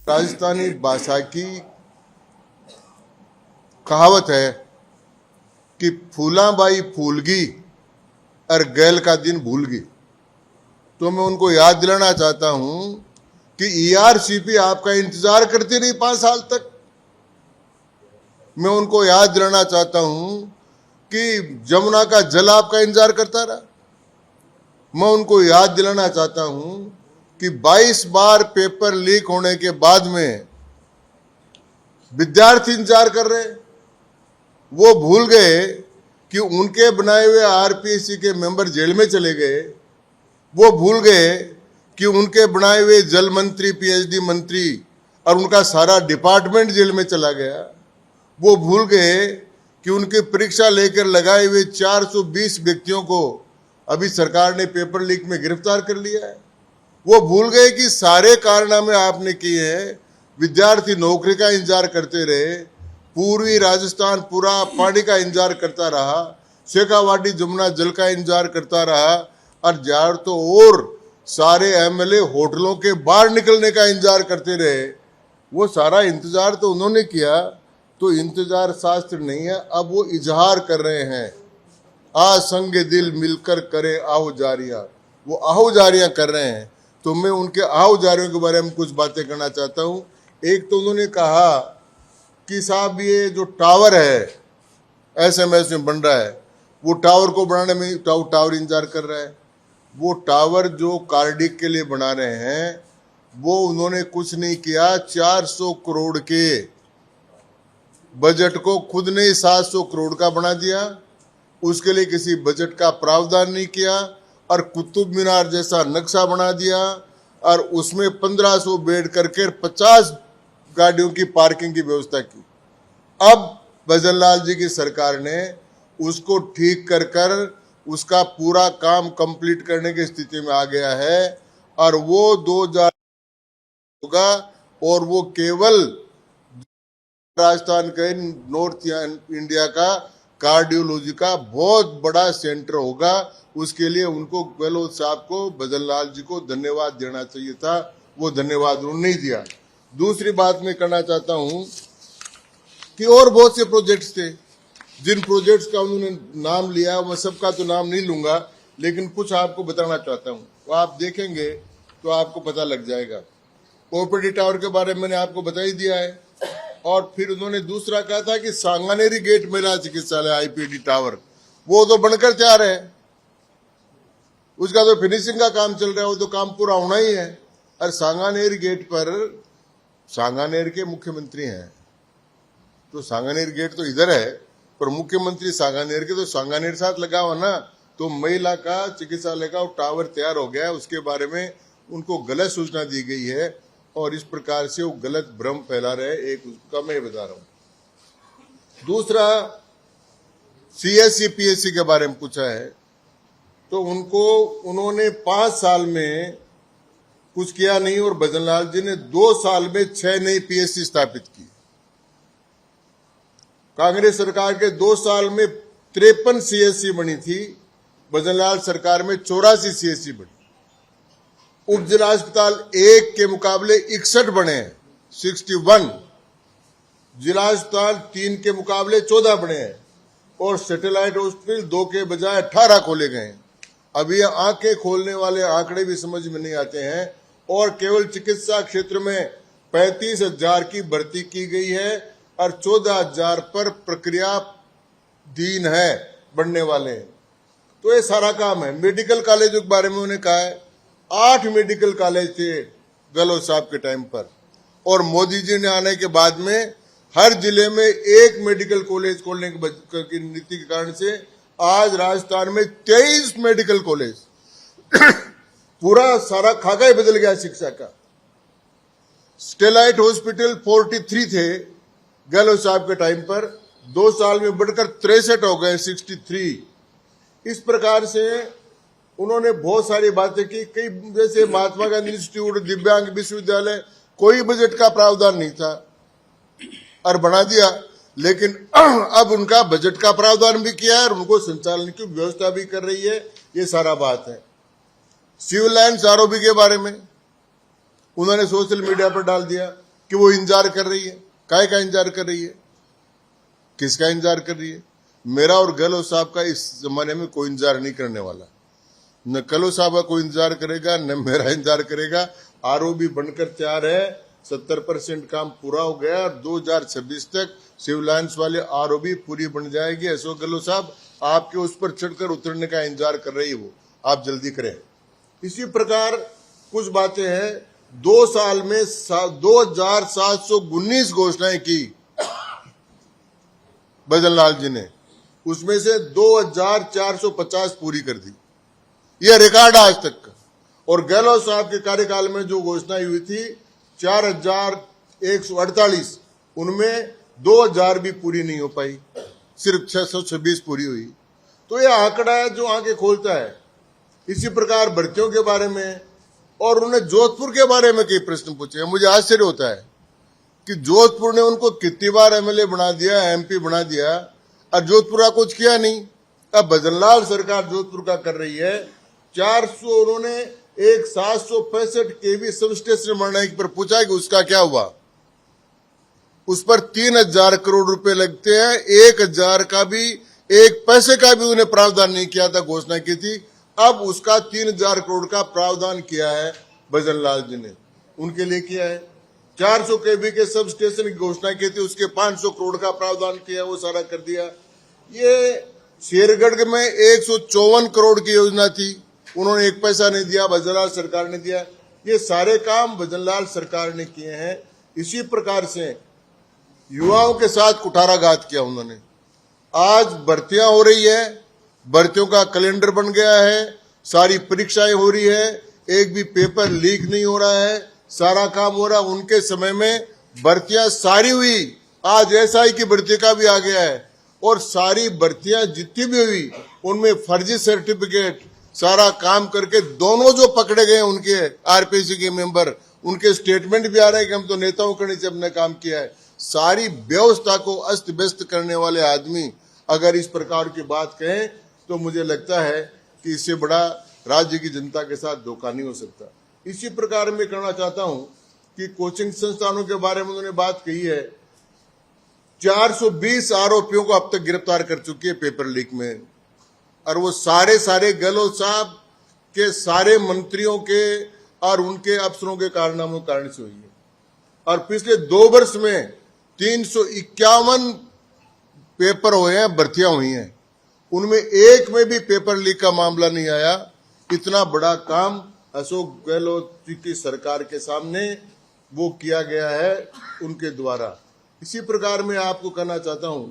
राजस्थानी भाषा की कहावत है कि फूलाबाई फूलगी और गैल का दिन भूलगी। तो मैं उनको याद दिलाना चाहता हूं कि ईआरसीपी आपका इंतजार करती रही 5 साल तक। मैं उनको याद दिलाना चाहता हूं कि जमुना का जल आपका इंतजार करता रहा। मैं उनको याद दिलाना चाहता हूं कि 22 बार पेपर लीक होने के बाद में विद्यार्थी इंतजार कर रहे। वो भूल गए कि उनके बनाए हुए आरपीएससी के मेंबर जेल में चले गए। वो भूल गए कि उनके बनाए हुए जल मंत्री, पीएचडी मंत्री और उनका सारा डिपार्टमेंट जेल में चला गया। वो भूल गए कि उनकी परीक्षा लेकर लगाए हुए 420 व्यक्तियों को अभी सरकार ने पेपर लीक में गिरफ्तार कर लिया है। वो भूल गए कि सारे कारनामे आपने किए हैं। विद्यार्थी नौकरी का इंतजार करते रहे, पूर्वी राजस्थान पूरा पानी का इंतजार करता रहा, शेखावाटी जमुना जल का इंतजार करता रहा, और जार तो और सारे एमएलए होटलों के बाहर निकलने का इंतजार करते रहे। वो सारा इंतजार तो उन्होंने किया, तो इंतजार शास्त्र नहीं है। अब वो इजहार कर रहे हैं, आ संग दिल मिलकर करे आहुजारियां। वो आहुजारियां कर रहे हैं। तो मैं उनके आहुजारियों के बारे में कुछ बातें करना चाहता हूं। एक तो उन्होंने कहा कि साहब ये जो टावर है एसएमएस में बन रहा है, वो टावर को बनाने में टावर इंतजार कर रहा है। वो टावर जो कार्डिक के लिए बना रहे हैं, वो उन्होंने कुछ नहीं किया। 400 करोड़ के बजट को खुद ने 700 करोड़ का बना दिया। उसके लिए किसी बजट का प्रावधान नहीं किया और कुतुब मीनार जैसा नक्शा बना दिया और उसमें 1500 बेड करके 50 गाड़ियों की पार्किंग की व्यवस्था की। अब भजनलाल जी की सरकार ने उसको ठीक कर उसका पूरा काम कंप्लीट करने की स्थिति में आ गया है और वो 2000 होगा और वो केवल राजस्थान के नॉर्थ इंडिया का कार्डियोलॉजी का बहुत बड़ा सेंटर होगा। उसके लिए उनको गहलोत साहब को, भजनलाल जी को धन्यवाद देना चाहिए था। वो धन्यवाद उन्होंने नहीं दिया। दूसरी बात मैं करना चाहता हूं कि और बहुत से प्रोजेक्ट्स थे, जिन प्रोजेक्ट्स का उन्होंने नाम लिया, मैं सबका तो नाम नहीं लूंगा, लेकिन कुछ आपको बताना चाहता हूं। वो आप देखेंगे तो आपको पता लग जाएगा। ओपीडी टावर के बारे में मैंने आपको बता ही दिया है। और फिर उन्होंने दूसरा कहा था कि सांगानेरी गेट महिला चिकित्सालय आईपीडी टावर, वो तो बनकर तैयार है, उसका तो फिनिशिंग का काम चल रहा है, वो तो काम पूरा होना ही है। और सांगानेरी गेट पर सांगानेर के मुख्यमंत्री हैं, तो सांगानेर गेट तो इधर है पर मुख्यमंत्री सांगानेर के, तो सांगानेर साथ लगा हुआ ना। तो महिला का चिकित्सालय का टावर तैयार हो गया, उसके बारे में उनको गलत सूचना दी गई है और इस प्रकार से वो गलत भ्रम फैला रहे। एक उसका मैं बता रहा हूं। दूसरा, सीएससी पीएससी के बारे में पूछा है, तो उन्होंने 5 साल में कुछ किया नहीं और भजनलाल जी ने 2 साल में 6 नई पीएससी स्थापित की। कांग्रेस सरकार के 2 साल में 53 सीएससी बनी थी, भजनलाल सरकार में 84 सीएससी बनी। उप जिला अस्पताल 1 के मुकाबले 61 बने हैं, 61। जिला अस्पताल 3 के मुकाबले 14 बने हैं और सैटेलाइट हॉस्पिटल 2 के बजाय 18 खोले गए हैं। अब ये आंखें खोलने वाले आंकड़े भी समझ में नहीं आते हैं। और केवल चिकित्सा क्षेत्र में 35,000 की भर्ती की गई है और 14,000 पर प्रक्रियाधीन है बढ़ने वाले। तो ये सारा काम है। मेडिकल कॉलेजों के बारे में उन्होंने कहा है, 8 मेडिकल कॉलेज थे गहलोत साहब के टाइम पर, और मोदी जी ने आने के बाद में हर जिले में 1 मेडिकल कॉलेज खोलने की नीति के कारण से आज राजस्थान में 23 मेडिकल कॉलेज पूरा सारा खाका ही बदल गया शिक्षा का। स्टेलाइट हॉस्पिटल 43 थे गहलोत साहब के टाइम पर, 2 साल में बढ़कर 63 हो गए, 63। इस प्रकार से उन्होंने बहुत सारी बातें की। कई जैसे महात्मा गांधी इंस्टीट्यूट, दिव्यांग विश्वविद्यालय, कोई बजट का प्रावधान नहीं था और बना दिया, लेकिन अब उनका बजट का प्रावधान भी किया है और उनको संचालन की व्यवस्था भी कर रही है। ये सारा बात है। सिविल लाइन्स आरओबी के बारे में उन्होंने सोशल मीडिया पर डाल दिया। कि वो इंतजार कर रही है। काय का इंतजार कर रही है, किसका इंतजार कर रही है? मेरा और गहलोत साहब का इस जमाने में कोई इंतजार नहीं करने वाला। न गहलोत साहब का कोई इंतजार करेगा, न मेरा इंतजार करेगा। आरओबी बनकर तैयार है, 70% काम पूरा हो गया और 2026 तक सिविल लाइन्स वाले आरओबी पूरी बन जाएगी। अशोक गहलोत साहब आपके उस पर चढ़कर उतरने का इंतजार कर रही है, वो आप जल्दी करें। इसी प्रकार कुछ बातें हैं। 2 साल में 2719 घोषणाएं की भजनलाल जी ने, उसमें से 2450 पूरी कर दी। यह रिकॉर्ड आज तक का। और गहलोत साहब के कार्यकाल में जो घोषणाएं हुई थी 4148, उनमें 2000 भी पूरी नहीं हो पाई, सिर्फ 626 पूरी हुई। तो यह आंकड़ा है जो आंखें खोलता है। इसी प्रकार भर्तियों के बारे में, और उन्होंने जोधपुर के बारे में कई प्रश्न पूछे। मुझे आश्चर्य होता है कि जोधपुर ने उनको कितनी बार एमएलए बना दिया, एमपी बना दिया, और जोधपुर का कुछ किया नहीं। अब भजनलाल सरकार जोधपुर का कर रही है। 400 उन्होंने एक 765 केवी सब स्टेशन बनाने पर पूछा कि उसका क्या हुआ। उस पर 3000 करोड़ रुपए लगते हैं, 1000 का भी, 1 पैसे का भी उन्हें प्रावधान नहीं किया था, घोषणा की थी। अब उसका 3000 करोड़ का प्रावधान किया है भजनलाल जी ने, उनके लिए किया है। 400 केवी के सब स्टेशन की घोषणा की थी, उसके 500 करोड़ का प्रावधान किया, वो सारा कर दिया। ये शेरगढ़ में 154 करोड़ की योजना थी, उन्होंने 1 पैसा नहीं दिया, भजनलाल सरकार ने दिया। ये सारे काम भजनलाल सरकार ने किए हैं। इसी प्रकार से युवाओं के साथ कुठाराघात किया उन्होंने। आज भर्तियां हो रही है, भर्तियों का कैलेंडर बन गया है, सारी परीक्षाएं हो रही है, एक भी पेपर लीक नहीं हो रहा है, सारा काम हो रहा है। उनके समय में भर्तियां सारी हुई, आज एसआई की भर्ती का भी आ गया है। और सारी भर्तियां जितनी भी हुई उनमें फर्जी सर्टिफिकेट, सारा काम करके दोनों जो पकड़े गए उनके आरपीसी के मेंबर, उनके स्टेटमेंट भी आ रहे हैं कि हम तो नेताओं के नीचे अपने काम किया है। सारी व्यवस्था को अस्त व्यस्त करने वाले आदमी अगर इस प्रकार की बात कहें तो मुझे लगता है कि इससे बड़ा राज्य की जनता के साथ धोखा नहीं हो सकता। इसी प्रकार मैं कहना चाहता हूं कि कोचिंग संस्थानों के बारे में उन्होंने बात कही है। 420 आरोपियों को अब तक गिरफ्तार कर चुकी है पेपर लीक में, और वो सारे गहलोत साहब के सारे मंत्रियों के और उनके अफसरों के कारनामों के कारण से हुई है। और पिछले 2 वर्ष में 351 पेपर हुए हैं, भर्तियां हुई हैं, उनमें एक में भी पेपर लीक का मामला नहीं आया। इतना बड़ा काम अशोक गहलोत जी की सरकार के सामने वो किया गया है उनके द्वारा। इसी प्रकार मैं आपको कहना चाहता हूं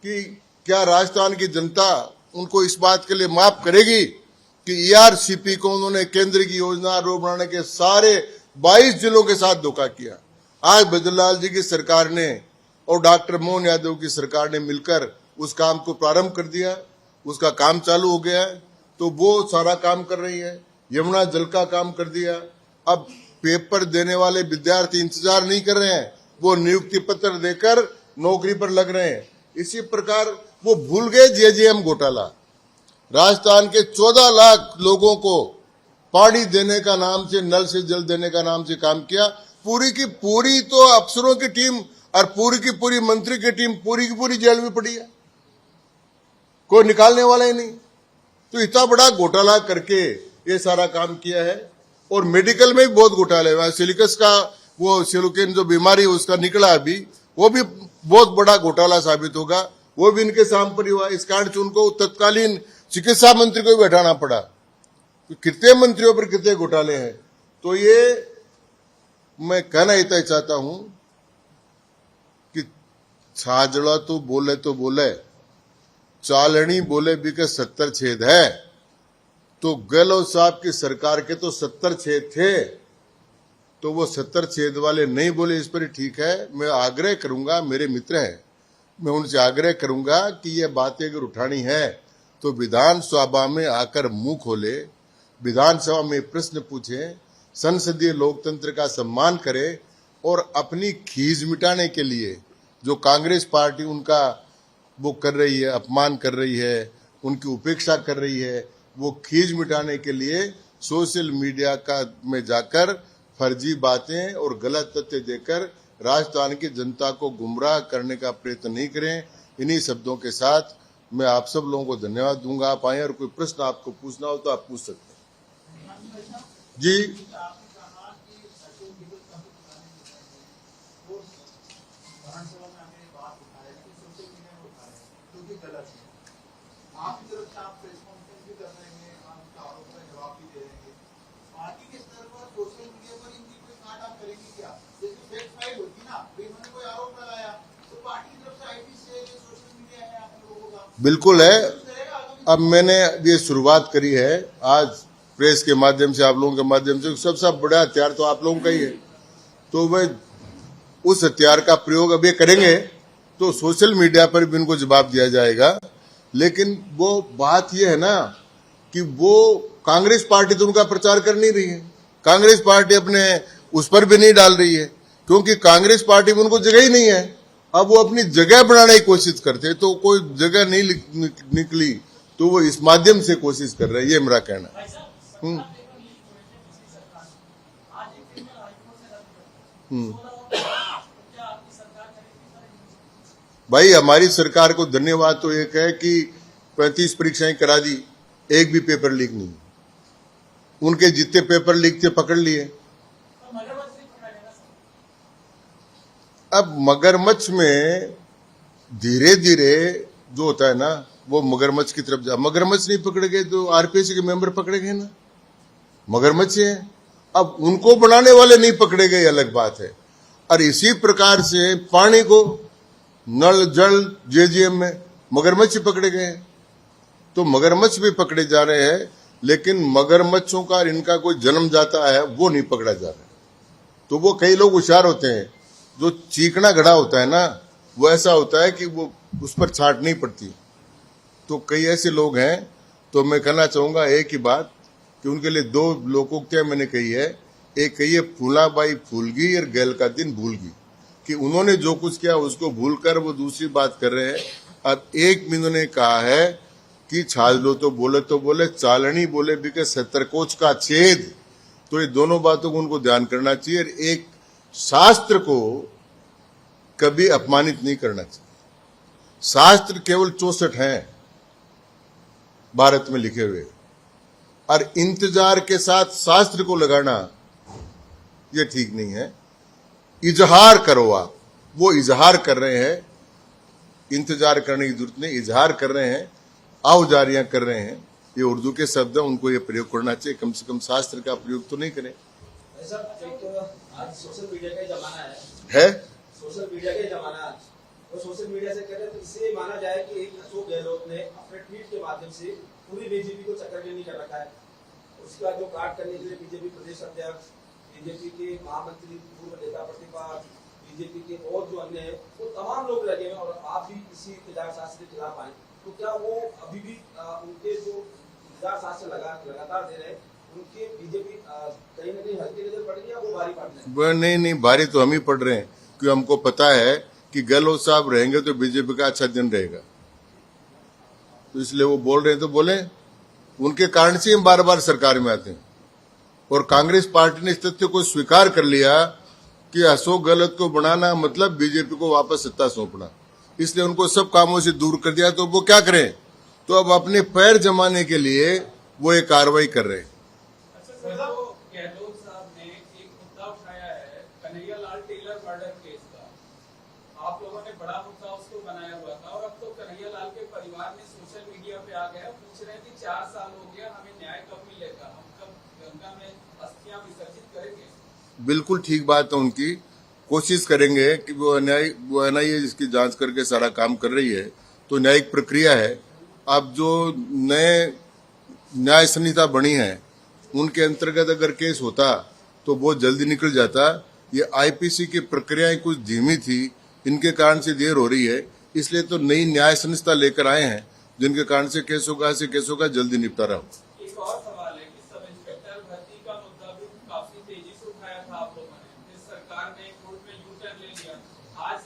कि क्या राजस्थान की जनता उनको इस बात के लिए माफ करेगी कि ईआरसीपी को उन्होंने केंद्र की योजना रोड बनाने के सारे 22 जिलों के साथ धोखा किया। आज भजनलाल जी की सरकार ने और डॉक्टर मोहन यादव की सरकार ने मिलकर उस काम को प्रारंभ कर दिया, उसका काम चालू हो गया है। तो वो सारा काम कर रही है। यमुना जल का काम कर दिया। अब पेपर देने वाले विद्यार्थी इंतजार नहीं कर रहे हैं, वो नियुक्ति पत्र देकर नौकरी पर लग रहे हैं। इसी प्रकार वो भूल गए जेजेएम घोटाला। राजस्थान के 14 लाख लोगों को पानी देने का नाम से, नल से जल देने का नाम से काम किया। पूरी की पूरी तो अफसरों की टीम और पूरी की पूरी मंत्री की टीम पूरी की पूरी जेल में पड़ी है, कोई निकालने वाला ही नहीं। तो इतना बड़ा घोटाला करके ये सारा काम किया है। और मेडिकल में भी बहुत घोटाले हुआ है। सिलिकस का वो सिलुकिन जो बीमारी उसका निकला अभी, वो भी बहुत बड़ा घोटाला साबित होगा, वो भी इनके सामने पर हुआ। इस कारण से उनको तत्कालीन चिकित्सा मंत्री को भी बैठाना पड़ा। तो कितने मंत्रियों पर कितने घोटाले हैं। तो ये मैं कहना इतना ही चाहता हूं कि छाजड़ा तो बोले चालनी बोले भी के 70 छेद है। तो गहलोत साहब की सरकार के तो 70 छेद थे, तो वो 70 छेद वाले नहीं बोले, इस पर ठीक है। मैं आग्रह करूंगा, मेरे मित्र हैं, मैं उनसे आग्रह करूंगा कि ये बातें अगर उठानी है तो विधानसभा में आकर मुंह खोले, विधानसभा में प्रश्न पूछे, संसदीय लोकतंत्र का सम्मान करे और अपनी खीज मिटाने के लिए जो कांग्रेस पार्टी उनका वो कर रही है, अपमान कर रही है, उनकी उपेक्षा कर रही है, वो खीज मिटाने के लिए सोशल मीडिया का में जाकर फर्जी बातें और गलत तथ्य देकर राजस्थान की जनता को गुमराह करने का प्रयत्न नहीं करें। इन्हीं शब्दों के साथ मैं आप सब लोगों को धन्यवाद दूंगा। आप आए और कोई प्रश्न आपको पूछना हो तो आप पूछ सकते हैं। जी, आप की तरफ से आप प्रेस कॉन्फ्रेंस भी कर रहे हैं, आप उसका आरोप का जवाब भी दे रहे हैं। पार्टी के स्तर पर सोशल मीडिया पर इनकी कोई काट आप करेंगे क्या? जैसे फेक फाइल होती ना, इन्होंने कोई आरोप लगाया तो पार्टी की तरफ से आईटी से सोशल मीडिया है आप लोगों का बिल्कुल है। अब मैंने ये शुरुआत करी है आज प्रेस के माध्यम से, आप लोगों के माध्यम से। सबसे बड़ा हथियार तो आप लोगों का ही है, तो वह उस हथियार का प्रयोग अब ये करेंगे तो सोशल मीडिया पर भी इनको जवाब दिया जाएगा। लेकिन वो बात ये है ना कि वो कांग्रेस पार्टी तो उनका प्रचार कर नहीं रही है, कांग्रेस पार्टी अपने उस पर भी नहीं डाल रही है, क्योंकि कांग्रेस पार्टी में उनको जगह ही नहीं है। अब वो अपनी जगह बनाने की कोशिश करते, तो कोई जगह नहीं निकली तो वो इस माध्यम से कोशिश कर रहे हैं, ये मेरा कहना है। भाई हमारी सरकार को धन्यवाद तो एक है कि 35 परीक्षाएं करा दी, एक भी पेपर लीक नहीं। उनके जितने पेपर लीक थे पकड़ लिए। अब मगरमच्छ में धीरे धीरे जो होता है ना, वो मगरमच्छ की तरफ जा। मगरमच्छ नहीं पकड़े गए तो आरपीएससी के मेंबर पकड़े गए ना, मगरमच्छ है। अब उनको बनाने वाले नहीं पकड़े गए, अलग बात है। और इसी प्रकार से पानी को नल जल जेजीएम में मगरमच्छ पकड़े गए, तो मगरमच्छ भी पकड़े जा रहे हैं। लेकिन मगरमच्छों का इनका कोई जन्म जाता है वो नहीं पकड़ा जा रहा। तो वो कई लोग होशियार होते हैं, जो चीकना घड़ा होता है ना, वो ऐसा होता है कि वो उस पर छांट नहीं पड़ती। तो कई ऐसे लोग हैं। तो मैं कहना चाहूंगा एक ही बात कि उनके लिए दो लोकोक्तियां मैंने कही है। एक कही है फूलाबाई फूलगी और गैल का दिन भूलगी, कि उन्होंने जो कुछ किया उसको भूलकर वो दूसरी बात कर रहे हैं। अब एक में उन्होंने कहा है कि छाज लो तो बोले चालनी बोले बिके 70 कोच का छेद। तो ये दोनों बातों को उनको ध्यान करना चाहिए। एक शास्त्र को कभी अपमानित नहीं करना चाहिए। शास्त्र केवल 64 हैं भारत में लिखे हुए, और इंतजार के साथ शास्त्र को लगाना ये ठीक नहीं है। इजहार करो आप, वो इजहार कर रहे हैं, इंतजार करने की जरूरत नहीं, इजहार कर रहे हैं, आओजारियां कर रहे हैं। ये उर्दू के शब्द है, उनको ये प्रयोग करना चाहिए। कम से कम शास्त्र का प्रयोग तो नहीं करें। आज सोशल मीडिया का जमाना है? सोशल मीडिया का जमाना आज, और सोशल मीडिया से कह रहे हैं तो इससे माना जाए कि एक अशोक गहलोत ने अपने ट्वीट के माध्यम से पूरी बीजेपी को चक्करगेंदी कर रखा है। उसके बाद जो काट करने के लिए बीजेपी प्रदेश अध्यक्ष, बीजेपी के महामंत्री, पूर्व नेता प्रतिपक्ष, बीजेपी के और जो अन्य है, वो तमाम लोग लगे हैं। और आप भी इसी इंतजार शास्त्र के खिलाफ आए, तो क्या वो अभी भी उनके जो इंतजार शास्त्र लगातार दे रहे हैं, उनके बीजेपी कहीं ना कहीं हल्की नजर पड़ रही है, वो भारी पड़ रहे हैं? नहीं, भारी तो हम ही पड़ रहे हैं, क्योंकि हमको पता है कि गहलोत साहब रहेंगे तो बीजेपी का अच्छा दिन रहेगा। तो इसलिए वो बोल रहे हैं तो बोले, उनके कारण से हम बार बार सरकार में आते हैं। और कांग्रेस पार्टी ने इस तथ्य को स्वीकार कर लिया कि अशोक गहलोत को बनाना मतलब बीजेपी को वापस सत्ता सौंपना, इसलिए उनको सब कामों से दूर कर दिया। तो वो क्या करें? तो अब अपने पैर जमाने के लिए वो एक कार्रवाई कर रहे हैं। गहलोत साहब ने एक मुद्दा उठाया है कन्हैयालाल टेलर मर्डर केस का। आप लोगों ने बड़ा मुद्दा उसको बनाया हुआ था, और अब तो कन्हैयालाल के परिवार में सोशल मीडिया पे आ गया, पूछ रहे हैं कि 4 साल हो गया, हमें न्याय कब मिलेगा, हम कब गंगा में अस्थियां विसर्जित करेंगे? बिल्कुल ठीक बात है उनकी। कोशिश करेंगे कि वो एनआईए इसकी जांच करके सारा काम कर रही है, तो न्यायिक प्रक्रिया है। अब जो नए न्याय संहिता बनी है उनके अंतर्गत अगर केस होता तो बहुत जल्दी निकल जाता। ये आईपीसी की प्रक्रियाएं कुछ धीमी थी, इनके कारण से देर हो रही है। इसलिए तो नई न्याय संहिता लेकर आए हैं, जिनके कारण से केसों का जल्दी निपटारा हो। एक और सवाल है कि सब इंस्पेक्टर भर्ती का मुद्दा भी काफी तेजी से उठाया था आप लोगों ने, जिस सरकार ने कोर्ट में यू टर्न ले लिया। आज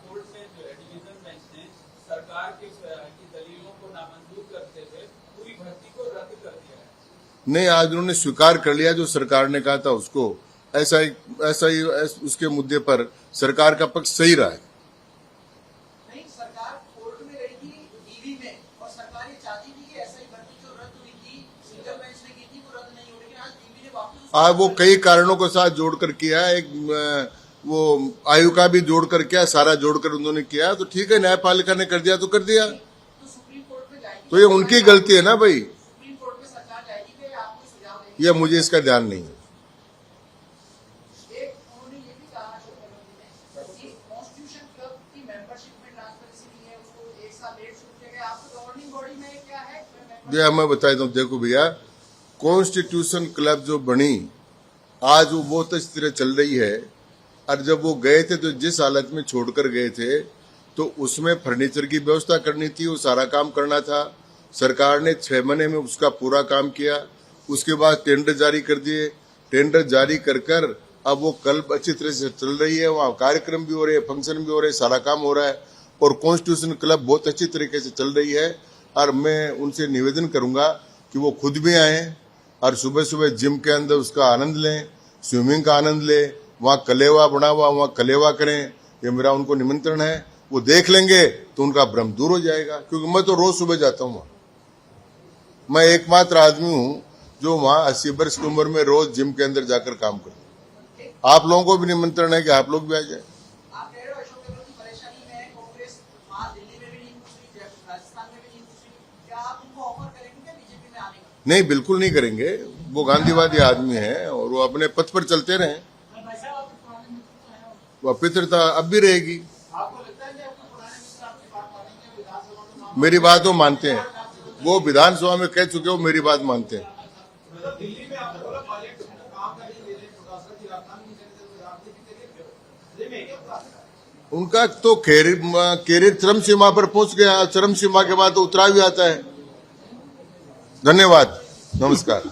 कोर्ट में जो है डिवीजन बेंच ने सरकार की दलीलों को नामंजूर करते हुए पूरी भर्ती को रद्द कर दिया है। नहीं, आज उन्होंने स्वीकार कर लिया जो सरकार ने कहा था उसको। ऐसा ही उसके मुद्दे पर सरकार का पक्ष सही रहा है। नहीं, सरकार कोर्ट में गई थी ईवी में, और सरकार ये चाहती थी कि एसआई भर्ती जो रद्द हुई थी, सिंगल बेंच ने की थी, वो रद्द नहीं हो, लेकिन आज ईवी ने वापस आज वो कई कारणों के साथ जोड़कर किया, एक वो आयु का भी जोड़कर किया, सारा जोड़कर उन्होंने किया, तो ठीक है, न्यायपालिका ने कर दिया तो कर दिया, तो सुप्रीम कोर्ट में जाएगी, तो ये उनकी गलती है ना भाई, सुप्रीम कोर्ट में सरकार जाएगी कि आपको सुझाव देगी। ये मुझे इसका ध्यान नहीं है। एक उन्होंने ये भी कहा अशोक गहलोत ने कि कॉन्स्टिट्यूशन क्लब की मेंबरशिप में ट्रांसपेरेंसी नहीं है, उसको एक साल लेट शुरू किया गया। आपको गवर्निंग बॉडी में क्या है? भैया मैं बता देता हूँ, देखो भैया, कॉन्स्टिट्यूशन क्लब जो बनी आज वो बहुत अच्छी तरह चल रही है, और जब वो गए थे तो जिस हालत में छोड़कर गए थे तो उसमें फर्नीचर की व्यवस्था करनी थी, वो सारा काम करना था। सरकार ने 6 महीने में उसका पूरा काम किया, उसके बाद टेंडर जारी कर दिए, टेंडर जारी कर कर अब वो क्लब अच्छी तरह से चल रही है, वहाँ कार्यक्रम भी हो रहे हैं, फंक्शन भी हो रहे हैं, सारा काम हो रहा है, और कॉन्स्टिट्यूशन क्लब बहुत अच्छी तरीके से चल रही है। और मैं उनसे निवेदन करूंगा कि वो खुद भी आए और सुबह सुबह जिम के अंदर उसका आनंद लें, स्विमिंग का आनंद लें, वहाँ कलेवा बना हुआ वहाँ कलेवा करें, ये मेरा उनको निमंत्रण है। वो देख लेंगे तो उनका भ्रम दूर हो जाएगा, क्योंकि मैं तो रोज सुबह जाता हूँ वहाँ। मैं एकमात्र आदमी हूँ जो वहाँ 80 वर्ष की उम्र में रोज जिम के अंदर जाकर काम करता हूँ। आप लोगों को भी निमंत्रण है कि आप लोग भी आ जाए। आप कह रहे हो अशोक गहलोत की परेशानी है, कांग्रेस वहाँ दिल्ली में भी नहीं पूछ रही, राजस्थान में भी नहीं पूछ रही, क्या आप उनको ऑफर करेंगे क्या बीजेपी में आने का? नहीं, बिल्कुल नहीं करेंगे। वो गांधीवादी आदमी है और वो अपने पथ पर चलते रहे, वो पितृता अब भी रहेगी। आपको लगता है कि आपके पुराने मित्र आपकी बात मानेंगे? विधानसभा में नाम मेरी बात वो मानते हैं, वो विधानसभा में कह चुके हो, मेरी बात मानते हैं। मतलब दिल्ली में आपने बोला पायलट काम करने के लिए राजस्थान की राजधानी नहीं करने राजनीति के लिए दिल्ली में क्या प्लान? उनका तो कैरियर चरम सीमा पर पहुंच गया, चरम सीमा के बाद तो उतराव भी आता है। धन्यवाद, नमस्कार।